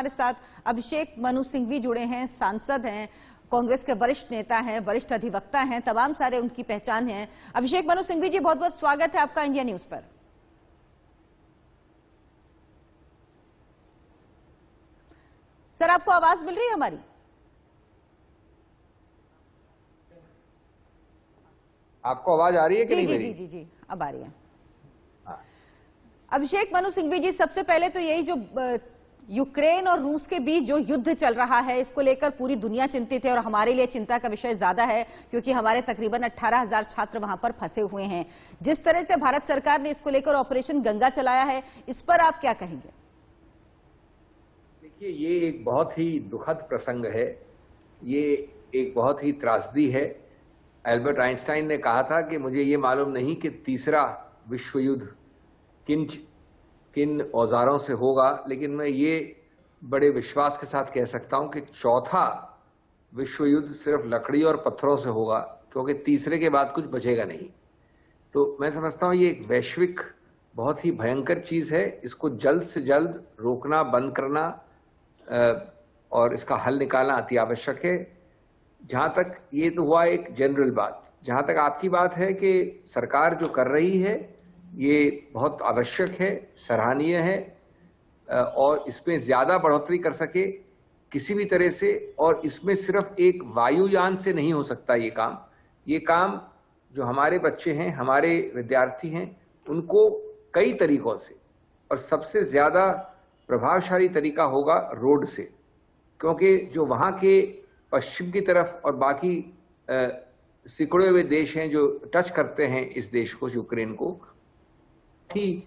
हमारे साथ अभिषेक मनु सिंघवी जुड़े हैं, सांसद हैं, कांग्रेस के वरिष्ठ नेता हैं, वरिष्ठ अधिवक्ता हैं, तमाम सारे उनकी पहचान है। अभिषेक मनु सिंघवी जी, बहुत बहुत स्वागत है आपका इंडिया न्यूज पर। सर, आपको आवाज मिल रही है हमारी? आपको आवाज आ रही है कि नहीं? जी जी जी, अब आ रही है। अभिषेक मनु सिंघवी जी, सबसे पहले तो यही जो यूक्रेन और रूस के बीच जो युद्ध चल रहा है, इसको लेकर पूरी दुनिया चिंतित है और हमारे लिए चिंता का विषय ज्यादा है, क्योंकि हमारे तकरीबन 18,000 छात्र वहां पर फंसे हुए हैं। जिस तरह से भारत सरकार ने इसको लेकर ऑपरेशन गंगा चलाया है, इस पर आप क्या कहेंगे? देखिए, ये एक बहुत ही दुखद प्रसंग है, ये एक बहुत ही त्रासदी है। एल्बर्ट आइंस्टाइन ने कहा था कि मुझे ये मालूम नहीं कि तीसरा विश्व युद्ध किन औजारों से होगा, लेकिन मैं ये बड़े विश्वास के साथ कह सकता हूं कि चौथा विश्व युद्ध सिर्फ लकड़ी और पत्थरों से होगा, क्योंकि तीसरे के बाद कुछ बचेगा नहीं। तो मैं समझता हूं ये एक वैश्विक बहुत ही भयंकर चीज है। इसको जल्द से जल्द रोकना, बंद करना और इसका हल निकालना अति आवश्यक है। जहां तक ये तो हुआ एक जनरल बात, जहां तक आपकी बात है कि सरकार जो कर रही है ये बहुत आवश्यक है, सराहनीय है, और इसमें ज्यादा बढ़ोतरी कर सके किसी भी तरह से। और इसमें सिर्फ एक वायुयान से नहीं हो सकता ये काम जो हमारे बच्चे हैं, हमारे विद्यार्थी हैं, उनको कई तरीकों से, और सबसे ज्यादा प्रभावशाली तरीका होगा रोड से, क्योंकि जो वहां के पश्चिम की तरफ और बाकी सिकुड़े हुए देश हैं जो टच करते हैं इस देश को, यूक्रेन को, ही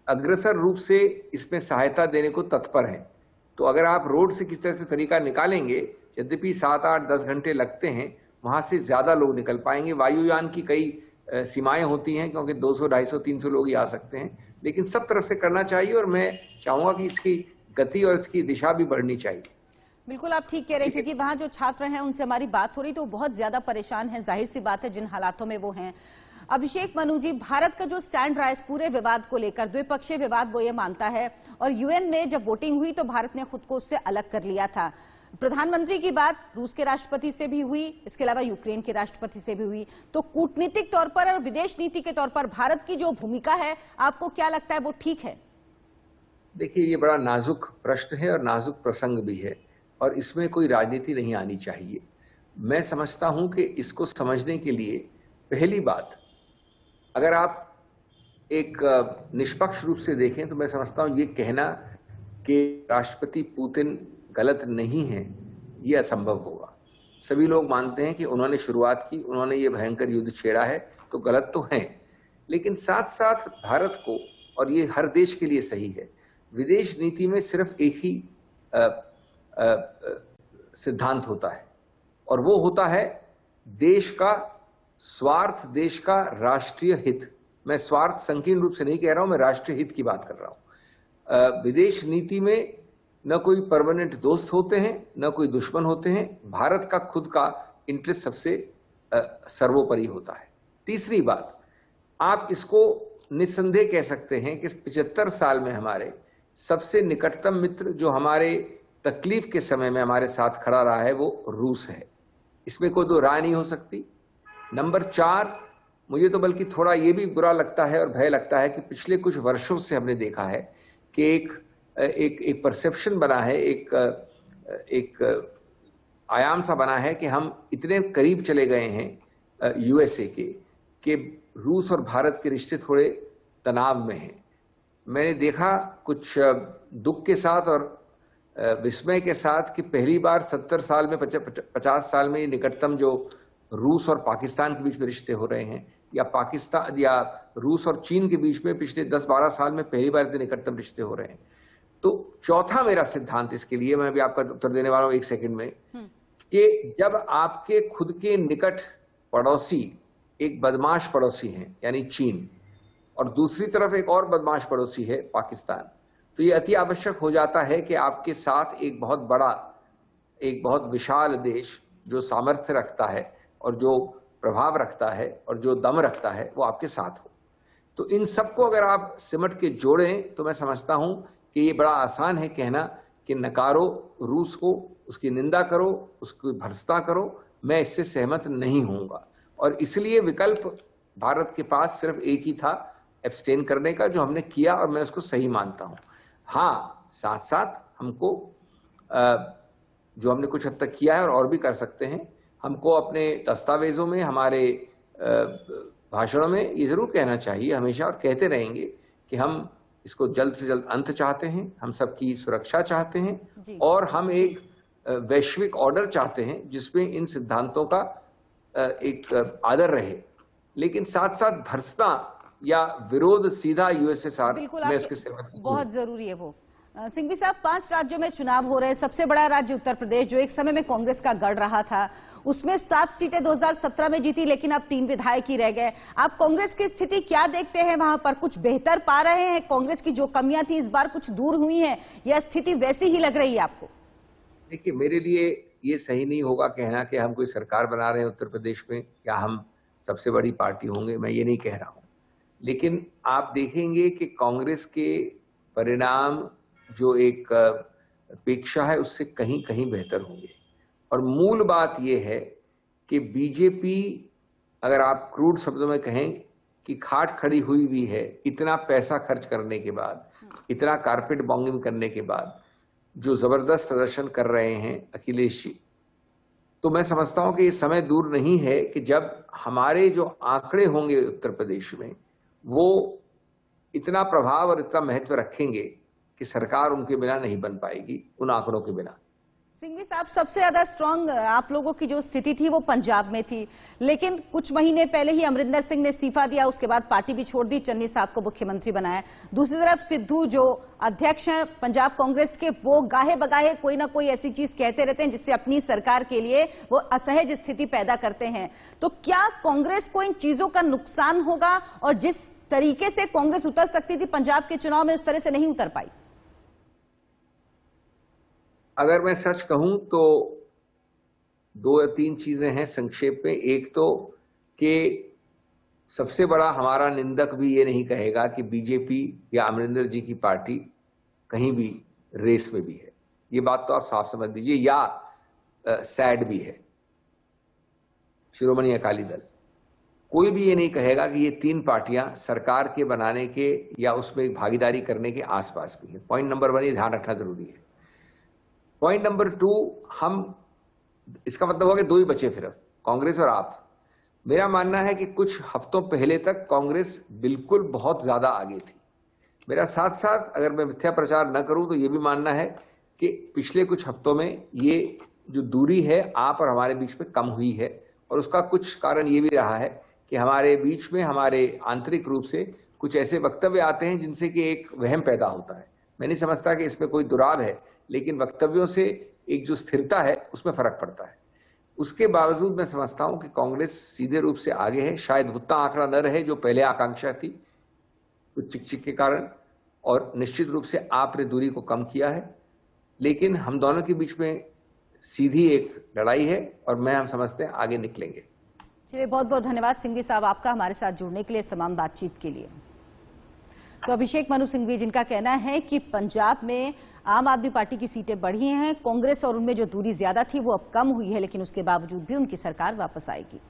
अग्रसर रूप से इसमें सहायता देने को तत्पर हैं। तो अगर आप रोड से किस तरह से तरीका निकालेंगे, यद्यपि 7, 8, 10 घंटे लगते हैं, वहां से ज्यादा लोग निकल पाएंगे। वायुयान की कई सीमाएं होती हैं, क्योंकि 200, 250, 300 लोग ही आ सकते हैं, लेकिन सब तरफ से करना चाहिए और मैं चाहूंगा कि इसकी गति और इसकी दिशा भी बढ़नी चाहिए। बिल्कुल, आप ठीक कह रहे हैं, क्योंकि वहां जो छात्र हैं उनसे हमारी बात हो रही तो बहुत ज्यादा परेशान हैं, जाहिर सी बात है जिन हालातों में वो हैं। अभिषेक मनु जी, भारत का जो स्टैंड रहा इस पूरे विवाद को लेकर, द्विपक्षीय विवाद वो ये मानता है, और यूएन में जब वोटिंग हुई तो भारत ने खुद को उससे अलग कर लिया था। प्रधानमंत्री की बात रूस के राष्ट्रपति से भी हुई, इसके अलावा यूक्रेन के राष्ट्रपति से भी हुई। तो कूटनीतिक तौर पर और विदेश नीति के तौर पर भारत की जो भूमिका है, आपको क्या लगता है वो ठीक है? देखिए, ये बड़ा नाजुक प्रश्न है और नाजुक प्रसंग भी है, और इसमें कोई राजनीति नहीं आनी चाहिए। मैं समझता हूं कि इसको समझने के लिए पहली बात, अगर आप एक निष्पक्ष रूप से देखें तो मैं समझता हूं ये कहना कि राष्ट्रपति पुतिन गलत नहीं है, ये असंभव होगा। सभी लोग मानते हैं कि उन्होंने शुरुआत की, उन्होंने ये भयंकर युद्ध छेड़ा है, तो गलत तो है, लेकिन साथ साथ भारत को, और ये हर देश के लिए सही है, विदेश नीति में सिर्फ एक ही सिद्धांत होता है, और वो होता है देश का स्वार्थ, देश का राष्ट्रीय हित। मैं स्वार्थ संकीर्ण रूप से नहीं कह रहा हूं, मैं राष्ट्रीय हित की बात कर रहा हूं। विदेश नीति में न कोई परमानेंट दोस्त होते हैं, न कोई दुश्मन होते हैं। भारत का खुद का इंटरेस्ट सबसे सर्वोपरि होता है। तीसरी बात, आप इसको निस्संदेह कह सकते हैं कि 75 साल में हमारे सबसे निकटतम मित्र जो हमारे तकलीफ के समय में हमारे साथ खड़ा रहा है वो रूस है, इसमें कोई दो राय नहीं हो सकती। नंबर 4, मुझे तो बल्कि थोड़ा ये भी बुरा लगता है और भय लगता है कि पिछले कुछ वर्षों से हमने देखा है कि एक परसेप्शन बना है, एक आयाम सा बना है कि हम इतने करीब चले गए हैं यूएसए के कि रूस और भारत के रिश्ते थोड़े तनाव में हैं। मैंने देखा कुछ दुख के साथ और विस्मय के साथ कि पहली बार 70 साल में, 50 साल में निकटतम जो रूस और पाकिस्तान के बीच में रिश्ते हो रहे हैं, या पाकिस्तान या रूस और चीन के बीच में पिछले 10-12 साल में पहली बार इतने निकटतम रिश्ते हो रहे हैं। तो चौथा मेरा सिद्धांत इसके लिए, मैं भी आपका उत्तर देने वाला हूं 1 सेकंड में, कि जब आपके खुद के निकट पड़ोसी एक बदमाश पड़ोसी हैं यानी चीन, और दूसरी तरफ एक और बदमाश पड़ोसी है पाकिस्तान, तो ये अति आवश्यक हो जाता है कि आपके साथ एक बहुत बड़ा, एक बहुत विशाल देश जो सामर्थ्य रखता है और जो प्रभाव रखता है और जो दम रखता है वो आपके साथ हो। तो इन सबको अगर आप सिमट के जोड़ें तो मैं समझता हूं कि ये बड़ा आसान है कहना कि नकारो रूस को, उसकी निंदा करो, उसकी भर्त्सना करो। मैं इससे सहमत नहीं होऊंगा और इसलिए विकल्प भारत के पास सिर्फ एक ही था, एब्सटेन करने का, जो हमने किया और मैं उसको सही मानता हूं। हाँ, साथ साथ हमको जो हमने कुछ हद तक किया है और भी कर सकते हैं, हमको अपने दस्तावेजों में, हमारे भाषणों में ये जरूर कहना चाहिए हमेशा, और कहते रहेंगे कि हम इसको जल्द से जल्द अंत चाहते हैं, हम सबकी सुरक्षा चाहते हैं और हम एक वैश्विक ऑर्डर चाहते हैं जिसमें इन सिद्धांतों का एक आदर रहे, लेकिन साथ साथ भर्त्सना या विरोध सीधा यूएसएसआर में उसके सहमत बहुत जरूरी है वो। सिंघवी साहब, 5 राज्यों में चुनाव हो रहे हैं। सबसे बड़ा राज्य उत्तर प्रदेश, जो एक समय में कांग्रेस का गढ़ रहा था, उसमें 7 सीटें 2017 में जीती, लेकिन अब 3 विधायक ही रह गए। आप कांग्रेस की स्थिति क्या देखते हैं वहां पर? कुछ बेहतर पा रहे हैं? कांग्रेस की जो कमियां थी इस बार कुछ दूर हुई हैं या स्थिति वैसी ही लग रही है आपको? देखिए, मेरे लिए ये सही नहीं होगा कहना कि हम कोई सरकार बना रहे हैं उत्तर प्रदेश में या हम सबसे बड़ी पार्टी होंगे, मैं ये नहीं कह रहा हूं। लेकिन आप देखेंगे कि कांग्रेस के परिणाम जो एक अपेक्षा है उससे कहीं कहीं बेहतर होंगे। और मूल बात यह है कि बीजेपी, अगर आप क्रूड शब्दों में कहें कि खाट खड़ी हुई भी है, इतना पैसा खर्च करने के बाद, इतना कारपेट बॉम्बिंग करने के बाद जो जबरदस्त प्रदर्शन कर रहे हैं अखिलेश जी, तो मैं समझता हूं कि ये समय दूर नहीं है कि जब हमारे जो आंकड़े होंगे उत्तर प्रदेश में वो इतना प्रभाव और इतना महत्व रखेंगे कि सरकार उनके बिना नहीं बन पाएगी, उन आंकड़ों के बिना। सिंघवी साहब, सबसे ज्यादा स्ट्रांग आप लोगों की जो स्थिति थी वो पंजाब में थी, लेकिन कुछ महीने पहले ही अमरिंदर सिंह ने इस्तीफा दिया, उसके बाद पार्टी भी छोड़ दी, चन्नी साहब को मुख्यमंत्री बनाया। दूसरी तरफ सिद्धू जो अध्यक्ष हैं पंजाब कांग्रेस के, वो गाहे बगाहे कोई ना कोई ऐसी चीज कहते रहते हैं जिससे अपनी सरकार के लिए वो असहज स्थिति पैदा करते हैं। तो क्या कांग्रेस को इन चीजों का नुकसान होगा और जिस तरीके से कांग्रेस उतर सकती थी पंजाब के चुनाव में, उस तरह से नहीं उतर पाई? अगर मैं सच कहूं तो 2 या 3 चीजें हैं संक्षेप में। एक तो कि सबसे बड़ा हमारा निंदक भी ये नहीं कहेगा कि बीजेपी या अमरिंदर जी की पार्टी कहीं भी रेस में भी है, ये बात तो आप साफ समझ लीजिए। या सैड भी है, शिरोमणि अकाली दल, कोई भी ये नहीं कहेगा कि ये 3 पार्टियां सरकार के बनाने के या उसमें भागीदारी करने के आसपास भी है। पॉइंट नंबर 1 ये ध्यान रखना जरूरी है। पॉइंट नंबर 2, हम, इसका मतलब हुआ कि 2 ही बचे फिर अब, कांग्रेस और आप। मेरा मानना है कि कुछ हफ्तों पहले तक कांग्रेस बिल्कुल बहुत ज्यादा आगे थी। मेरा साथ साथ, अगर मैं मिथ्या प्रचार न करूं तो ये भी मानना है कि पिछले कुछ हफ्तों में ये जो दूरी है आप और हमारे बीच में कम हुई है, और उसका कुछ कारण ये भी रहा है कि हमारे बीच में, हमारे आंतरिक रूप से कुछ ऐसे वक्तव्य आते हैं जिनसे कि एक वहम पैदा होता है। मैं नहीं समझता कि इसमें कोई दुराव है, लेकिन वक्तव्यों से एक जो स्थिरता है उसमें फर्क पड़ता है। उसके बावजूद मैं समझता हूं कि कांग्रेस सीधे रूप से आगे है। शायद उतना आंकड़ा न रहे जो पहले आकांक्षा थी, कुछ चिक के कारण, और निश्चित रूप से आपने दूरी को कम किया है, लेकिन हम दोनों के बीच में सीधी एक लड़ाई है और हम समझते हैं आगे निकलेंगे। चलिए, बहुत बहुत धन्यवाद सिंघवी साहब आपका हमारे साथ जुड़ने के लिए, इस तमाम बातचीत के लिए। तो अभिषेक मनु सिंघवी, जिनका कहना है कि पंजाब में आम आदमी पार्टी की सीटें बढ़ी हैं, कांग्रेस और उनमें जो दूरी ज्यादा थी वो अब कम हुई है, लेकिन उसके बावजूद भी उनकी सरकार वापस आएगी।